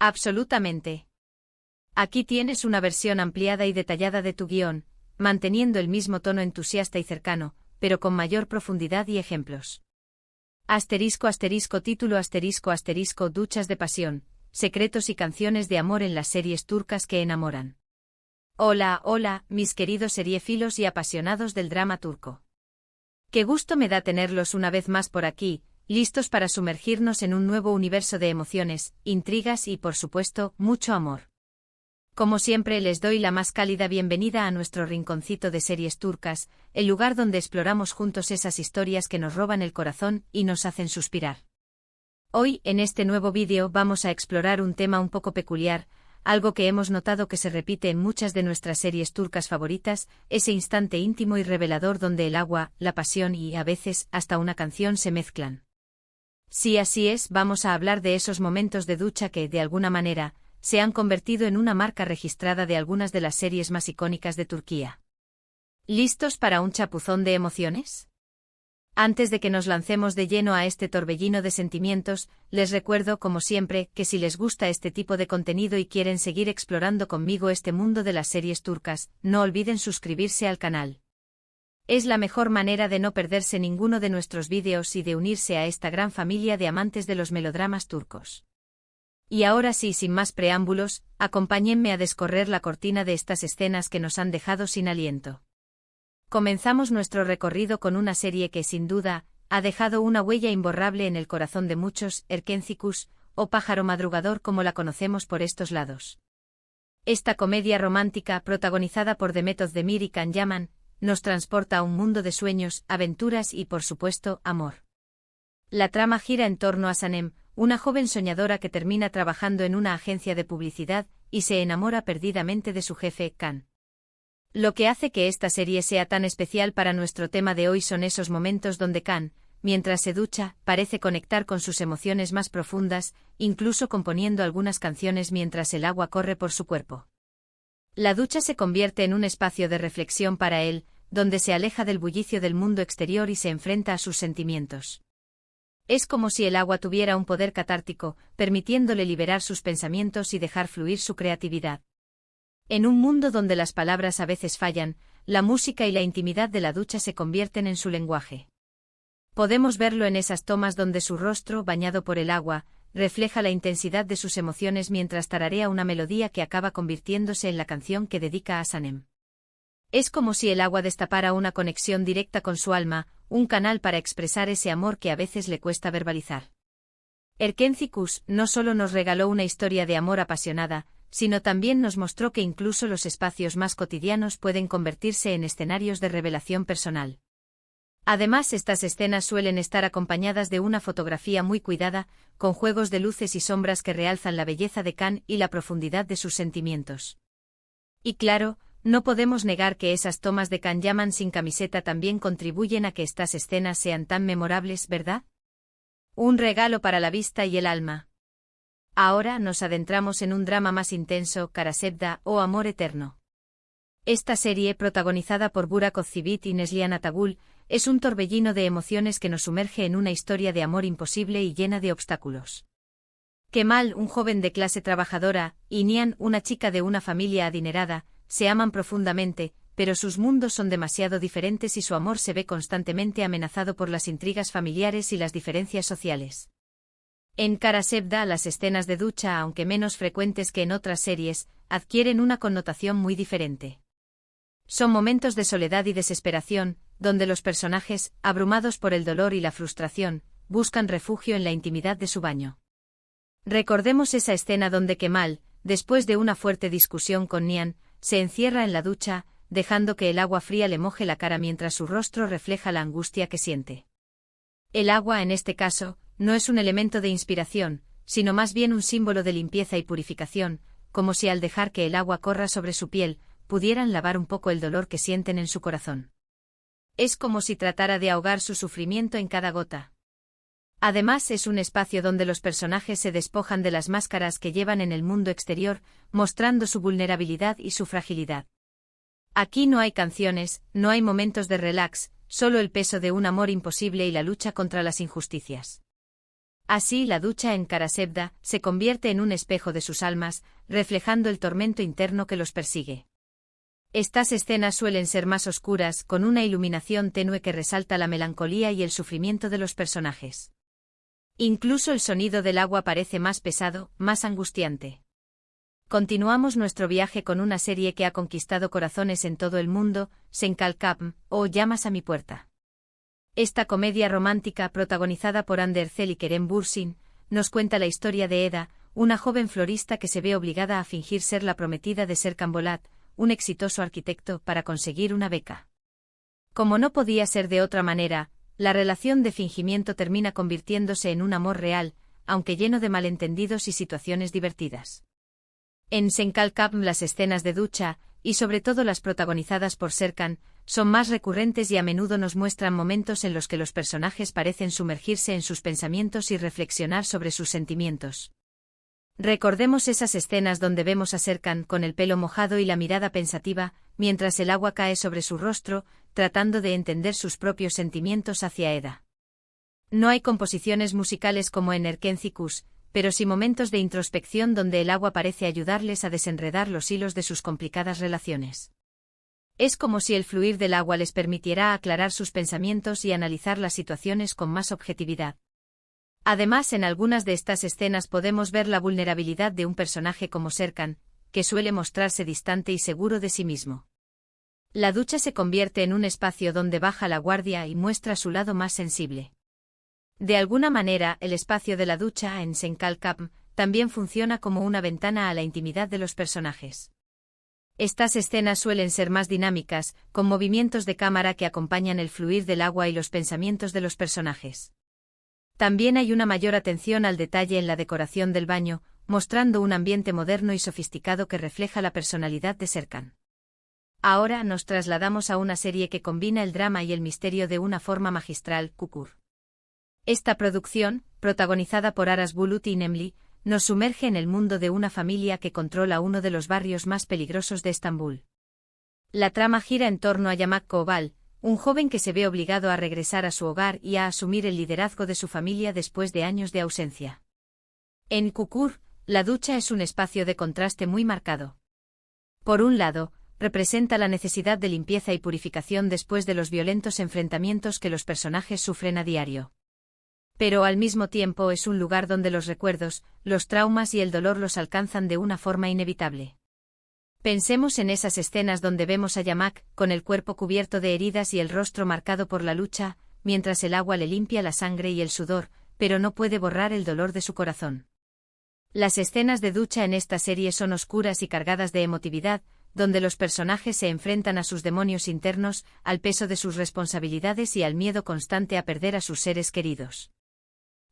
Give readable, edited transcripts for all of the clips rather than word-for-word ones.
Absolutamente. Aquí tienes una versión ampliada y detallada de tu guión, manteniendo el mismo tono entusiasta y cercano, pero con mayor profundidad y ejemplos. Título Duchas de pasión, secretos y canciones de amor en las series turcas que enamoran. Hola, mis queridos seriéfilos y apasionados del drama turco. Qué gusto me da tenerlos una vez más por aquí, listos para sumergirnos en un nuevo universo de emociones, intrigas y, por supuesto, mucho amor. Como siempre les doy la más cálida bienvenida a nuestro rinconcito de series turcas, el lugar donde exploramos juntos esas historias que nos roban el corazón y nos hacen suspirar. Hoy, en este nuevo vídeo, vamos a explorar un tema un poco peculiar, algo que hemos notado que se repite en muchas de nuestras series turcas favoritas, ese instante íntimo y revelador donde el agua, la pasión y, a veces, hasta una canción se mezclan. Sí, así es, vamos a hablar de esos momentos de ducha que, de alguna manera, se han convertido en una marca registrada de algunas de las series más icónicas de Turquía. ¿Listos para un chapuzón de emociones? Antes de que nos lancemos de lleno a este torbellino de sentimientos, les recuerdo, como siempre, que si les gusta este tipo de contenido y quieren seguir explorando conmigo este mundo de las series turcas, no olviden suscribirse al canal. Es la mejor manera de no perderse ninguno de nuestros vídeos y de unirse a esta gran familia de amantes de los melodramas turcos. Y ahora sí, sin más preámbulos, acompáñenme a descorrer la cortina de estas escenas que nos han dejado sin aliento. Comenzamos nuestro recorrido con una serie que, sin duda, ha dejado una huella imborrable en el corazón de muchos, Erkenzicus, o Pájaro Madrugador como la conocemos por estos lados. Esta comedia romántica, protagonizada por Demet Özdemir y Can Yaman, nos transporta a un mundo de sueños, aventuras y, por supuesto, amor. La trama gira en torno a Sanem, una joven soñadora que termina trabajando en una agencia de publicidad y se enamora perdidamente de su jefe, Can. Lo que hace que esta serie sea tan especial para nuestro tema de hoy son esos momentos donde Can, mientras se ducha, parece conectar con sus emociones más profundas, incluso componiendo algunas canciones mientras el agua corre por su cuerpo. La ducha se convierte en un espacio de reflexión para él, donde se aleja del bullicio del mundo exterior y se enfrenta a sus sentimientos. Es como si el agua tuviera un poder catártico, permitiéndole liberar sus pensamientos y dejar fluir su creatividad. En un mundo donde las palabras a veces fallan, la música y la intimidad de la ducha se convierten en su lenguaje. Podemos verlo en esas tomas donde su rostro, bañado por el agua, refleja la intensidad de sus emociones mientras tararea una melodía que acaba convirtiéndose en la canción que dedica a Sanem. Es como si el agua destapara una conexión directa con su alma, un canal para expresar ese amor que a veces le cuesta verbalizar. Erkenzicus no solo nos regaló una historia de amor apasionada, sino también nos mostró que incluso los espacios más cotidianos pueden convertirse en escenarios de revelación personal. Además, estas escenas suelen estar acompañadas de una fotografía muy cuidada, con juegos de luces y sombras que realzan la belleza de Can y la profundidad de sus sentimientos. Y claro, no podemos negar que esas tomas de Can Yaman sin camiseta también contribuyen a que estas escenas sean tan memorables, ¿verdad? Un regalo para la vista y el alma. Ahora nos adentramos en un drama más intenso, Karasevda o Amor Eterno. Esta serie, protagonizada por Burak Özçivit y Neslihan Atagul, es un torbellino de emociones que nos sumerge en una historia de amor imposible y llena de obstáculos. Kemal, un joven de clase trabajadora, y Nihan, una chica de una familia adinerada, se aman profundamente, pero sus mundos son demasiado diferentes y su amor se ve constantemente amenazado por las intrigas familiares y las diferencias sociales. En Karasevda, las escenas de ducha, aunque menos frecuentes que en otras series, adquieren una connotación muy diferente. Son momentos de soledad y desesperación, donde los personajes, abrumados por el dolor y la frustración, buscan refugio en la intimidad de su baño. Recordemos esa escena donde Kemal, después de una fuerte discusión con Nihan, se encierra en la ducha, dejando que el agua fría le moje la cara mientras su rostro refleja la angustia que siente. El agua, en este caso, no es un elemento de inspiración, sino más bien un símbolo de limpieza y purificación, como si al dejar que el agua corra sobre su piel, pudieran lavar un poco el dolor que sienten en su corazón. Es como si tratara de ahogar su sufrimiento en cada gota. Además, es un espacio donde los personajes se despojan de las máscaras que llevan en el mundo exterior, mostrando su vulnerabilidad y su fragilidad. Aquí no hay canciones, no hay momentos de relax, solo el peso de un amor imposible y la lucha contra las injusticias. Así, la ducha en Karasebda se convierte en un espejo de sus almas, reflejando el tormento interno que los persigue. Estas escenas suelen ser más oscuras, con una iluminación tenue que resalta la melancolía y el sufrimiento de los personajes. Incluso el sonido del agua parece más pesado, más angustiante. Continuamos nuestro viaje con una serie que ha conquistado corazones en todo el mundo, Senkalkapm, o Llamas a mi puerta. Esta comedia romántica, protagonizada por Ander Zel y Kerem Bürsin, nos cuenta la historia de Eda, una joven florista que se ve obligada a fingir ser la prometida de Serkan Bolat, un exitoso arquitecto, para conseguir una beca. Como no podía ser de otra manera, la relación de fingimiento termina convirtiéndose en un amor real, aunque lleno de malentendidos y situaciones divertidas. En Senkalkapm las escenas de ducha, y sobre todo las protagonizadas por Serkan, son más recurrentes y a menudo nos muestran momentos en los que los personajes parecen sumergirse en sus pensamientos y reflexionar sobre sus sentimientos. Recordemos esas escenas donde vemos a Serkan con el pelo mojado y la mirada pensativa, mientras el agua cae sobre su rostro, tratando de entender sus propios sentimientos hacia Eda. No hay composiciones musicales como en Erkencikus, pero sí momentos de introspección donde el agua parece ayudarles a desenredar los hilos de sus complicadas relaciones. Es como si el fluir del agua les permitiera aclarar sus pensamientos y analizar las situaciones con más objetividad. Además, en algunas de estas escenas podemos ver la vulnerabilidad de un personaje como Serkan, que suele mostrarse distante y seguro de sí mismo. La ducha se convierte en un espacio donde baja la guardia y muestra su lado más sensible. De alguna manera, el espacio de la ducha en Senkalkapm también funciona como una ventana a la intimidad de los personajes. Estas escenas suelen ser más dinámicas, con movimientos de cámara que acompañan el fluir del agua y los pensamientos de los personajes. También hay una mayor atención al detalle en la decoración del baño, mostrando un ambiente moderno y sofisticado que refleja la personalidad de Serkan. Ahora nos trasladamos a una serie que combina el drama y el misterio de una forma magistral, Kukur. Esta producción, protagonizada por Aras Bulut y Nemli, nos sumerge en el mundo de una familia que controla uno de los barrios más peligrosos de Estambul. La trama gira en torno a Yamak Koval, un joven que se ve obligado a regresar a su hogar y a asumir el liderazgo de su familia después de años de ausencia. En Kukur, la ducha es un espacio de contraste muy marcado. Por un lado, representa la necesidad de limpieza y purificación después de los violentos enfrentamientos que los personajes sufren a diario. Pero al mismo tiempo es un lugar donde los recuerdos, los traumas y el dolor los alcanzan de una forma inevitable. Pensemos en esas escenas donde vemos a Yamak, con el cuerpo cubierto de heridas y el rostro marcado por la lucha, mientras el agua le limpia la sangre y el sudor, pero no puede borrar el dolor de su corazón. Las escenas de ducha en esta serie son oscuras y cargadas de emotividad, donde los personajes se enfrentan a sus demonios internos, al peso de sus responsabilidades y al miedo constante a perder a sus seres queridos.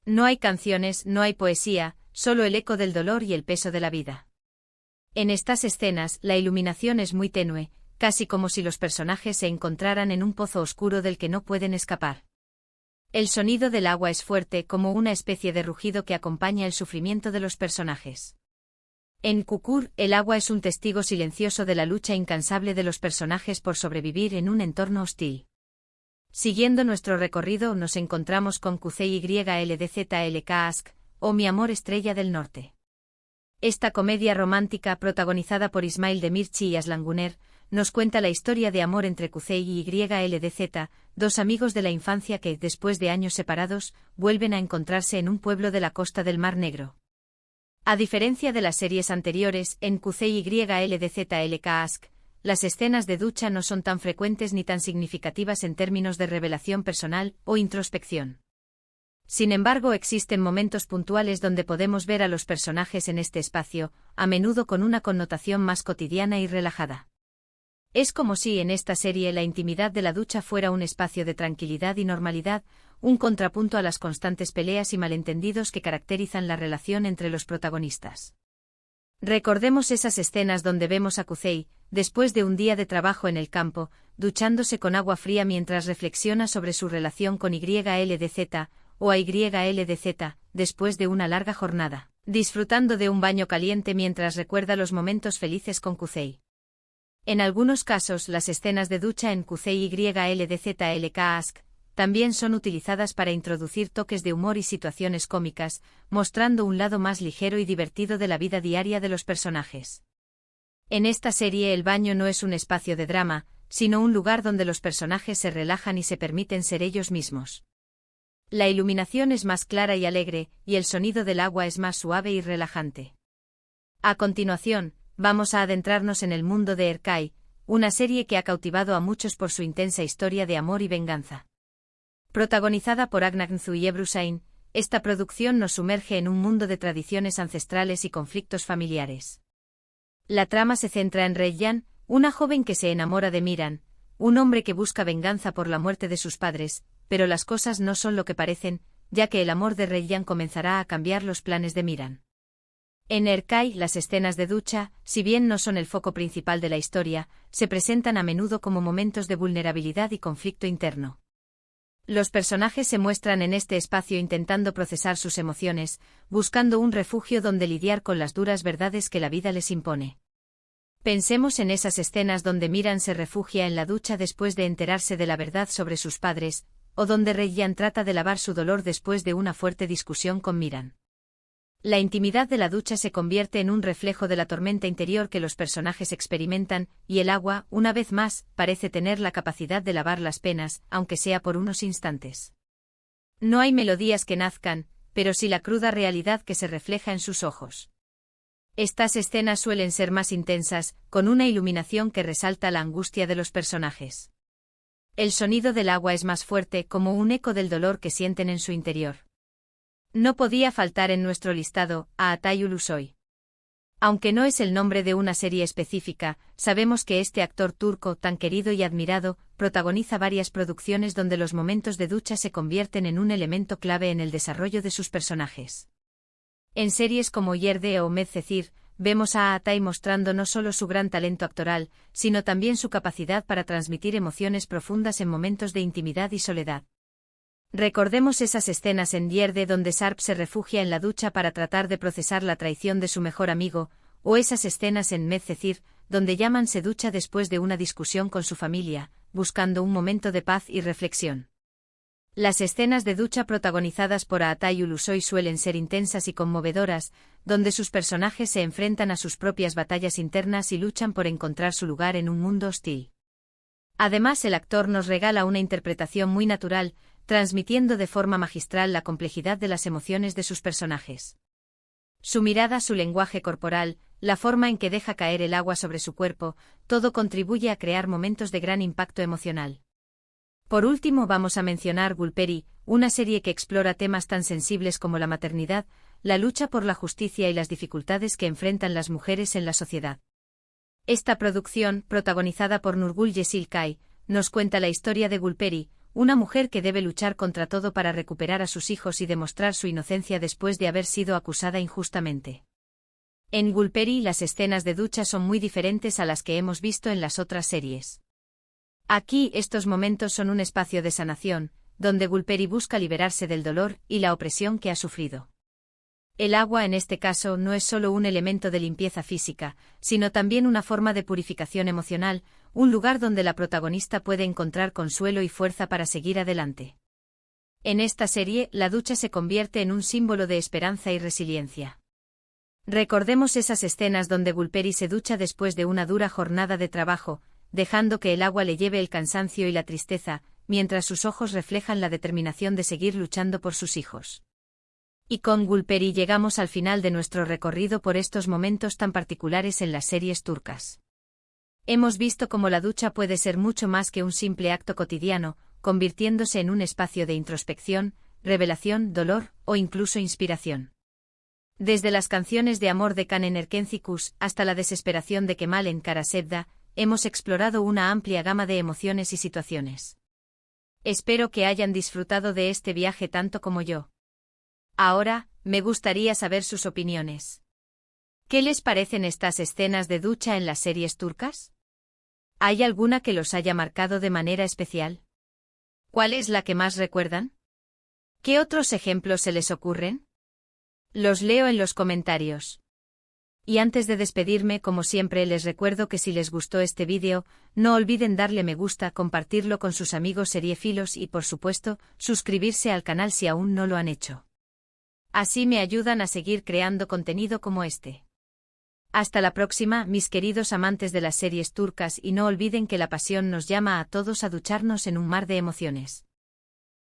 No hay canciones, no hay poesía, solo el eco del dolor y el peso de la vida. En estas escenas, la iluminación es muy tenue, casi como si los personajes se encontraran en un pozo oscuro del que no pueden escapar. El sonido del agua es fuerte, como una especie de rugido que acompaña el sufrimiento de los personajes. En Kukur, el agua es un testigo silencioso de la lucha incansable de los personajes por sobrevivir en un entorno hostil. Siguiendo nuestro recorrido nos encontramos con QCYLDZLK, o Mi amor estrella del norte. Esta comedia romántica protagonizada por Ismail Demirci y Aslan Guner, nos cuenta la historia de amor entre QCY y YLDZ, dos amigos de la infancia que, después de años separados, vuelven a encontrarse en un pueblo de la costa del Mar Negro. A diferencia de las series anteriores, en QCYLDZLK, las escenas de ducha no son tan frecuentes ni tan significativas en términos de revelación personal o introspección. Sin embargo, existen momentos puntuales donde podemos ver a los personajes en este espacio, a menudo con una connotación más cotidiana y relajada. Es como si en esta serie la intimidad de la ducha fuera un espacio de tranquilidad y normalidad, un contrapunto a las constantes peleas y malentendidos que caracterizan la relación entre los protagonistas. Recordemos esas escenas donde vemos a Kusei, después de un día de trabajo en el campo, duchándose con agua fría mientras reflexiona sobre su relación con YLDZ, o a YLDZ, después de una larga jornada, disfrutando de un baño caliente mientras recuerda los momentos felices con Kusei. En algunos casos las escenas de ducha en QCYLDZLK también son utilizadas para introducir toques de humor y situaciones cómicas, mostrando un lado más ligero y divertido de la vida diaria de los personajes. En esta serie el baño no es un espacio de drama, sino un lugar donde los personajes se relajan y se permiten ser ellos mismos. La iluminación es más clara y alegre, y el sonido del agua es más suave y relajante. A continuación, vamos a adentrarnos en el mundo de Erkai, una serie que ha cautivado a muchos por su intensa historia de amor y venganza. Protagonizada por Agnanthu y Ebrusain, esta producción nos sumerge en un mundo de tradiciones ancestrales y conflictos familiares. La trama se centra en Redyan, una joven que se enamora de Miran, un hombre que busca venganza por la muerte de sus padres, pero las cosas no son lo que parecen, ya que el amor de Redyan comenzará a cambiar los planes de Miran. En Erkai, las escenas de ducha, si bien no son el foco principal de la historia, se presentan a menudo como momentos de vulnerabilidad y conflicto interno. Los personajes se muestran en este espacio intentando procesar sus emociones, buscando un refugio donde lidiar con las duras verdades que la vida les impone. Pensemos en esas escenas donde Miran se refugia en la ducha después de enterarse de la verdad sobre sus padres, o donde Redyan trata de lavar su dolor después de una fuerte discusión con Miran. La intimidad de la ducha se convierte en un reflejo de la tormenta interior que los personajes experimentan, y el agua, una vez más, parece tener la capacidad de lavar las penas, aunque sea por unos instantes. No hay melodías que nazcan, pero sí la cruda realidad que se refleja en sus ojos. Estas escenas suelen ser más intensas, con una iluminación que resalta la angustia de los personajes. El sonido del agua es más fuerte, como un eco del dolor que sienten en su interior. No podía faltar en nuestro listado a Atay Ulusoy. Aunque no es el nombre de una serie específica, sabemos que este actor turco tan querido y admirado protagoniza varias producciones donde los momentos de ducha se convierten en un elemento clave en el desarrollo de sus personajes. En series como Yerde o Medcezir, vemos a Atay mostrando no solo su gran talento actoral, sino también su capacidad para transmitir emociones profundas en momentos de intimidad y soledad. Recordemos esas escenas en Yerde donde Sarp se refugia en la ducha para tratar de procesar la traición de su mejor amigo, o esas escenas en Medcezir, donde Yaman se ducha después de una discusión con su familia, buscando un momento de paz y reflexión. Las escenas de ducha protagonizadas por Atay Ulusoy suelen ser intensas y conmovedoras, donde sus personajes se enfrentan a sus propias batallas internas y luchan por encontrar su lugar en un mundo hostil. Además, el actor nos regala una interpretación muy natural, transmitiendo de forma magistral la complejidad de las emociones de sus personajes. Su mirada, su lenguaje corporal, la forma en que deja caer el agua sobre su cuerpo, todo contribuye a crear momentos de gran impacto emocional. Por último vamos a mencionar Gulperi, una serie que explora temas tan sensibles como la maternidad, la lucha por la justicia y las dificultades que enfrentan las mujeres en la sociedad. Esta producción, protagonizada por Nurgul Yesil Kay, nos cuenta la historia de Gulperi, una mujer que debe luchar contra todo para recuperar a sus hijos y demostrar su inocencia después de haber sido acusada injustamente. En Gulperi las escenas de ducha son muy diferentes a las que hemos visto en las otras series. Aquí estos momentos son un espacio de sanación, donde Gulperi busca liberarse del dolor y la opresión que ha sufrido. El agua en este caso no es solo un elemento de limpieza física, sino también una forma de purificación emocional, un lugar donde la protagonista puede encontrar consuelo y fuerza para seguir adelante. En esta serie, la ducha se convierte en un símbolo de esperanza y resiliencia. Recordemos esas escenas donde Gulperi se ducha después de una dura jornada de trabajo, dejando que el agua le lleve el cansancio y la tristeza, mientras sus ojos reflejan la determinación de seguir luchando por sus hijos. Y con Gulperi llegamos al final de nuestro recorrido por estos momentos tan particulares en las series turcas. Hemos visto cómo la ducha puede ser mucho más que un simple acto cotidiano, convirtiéndose en un espacio de introspección, revelación, dolor o incluso inspiración. Desde las canciones de amor de Kanen Erkencikus hasta la desesperación de Kemal en Karasevda, hemos explorado una amplia gama de emociones y situaciones. Espero que hayan disfrutado de este viaje tanto como yo. Ahora, me gustaría saber sus opiniones. ¿Qué les parecen estas escenas de ducha en las series turcas? ¿Hay alguna que los haya marcado de manera especial? ¿Cuál es la que más recuerdan? ¿Qué otros ejemplos se les ocurren? Los leo en los comentarios. Y antes de despedirme, como siempre, les recuerdo que si les gustó este vídeo, no olviden darle me gusta, compartirlo con sus amigos seriéfilos y, por supuesto, suscribirse al canal si aún no lo han hecho. Así me ayudan a seguir creando contenido como este. Hasta la próxima, mis queridos amantes de las series turcas, y no olviden que la pasión nos llama a todos a ducharnos en un mar de emociones.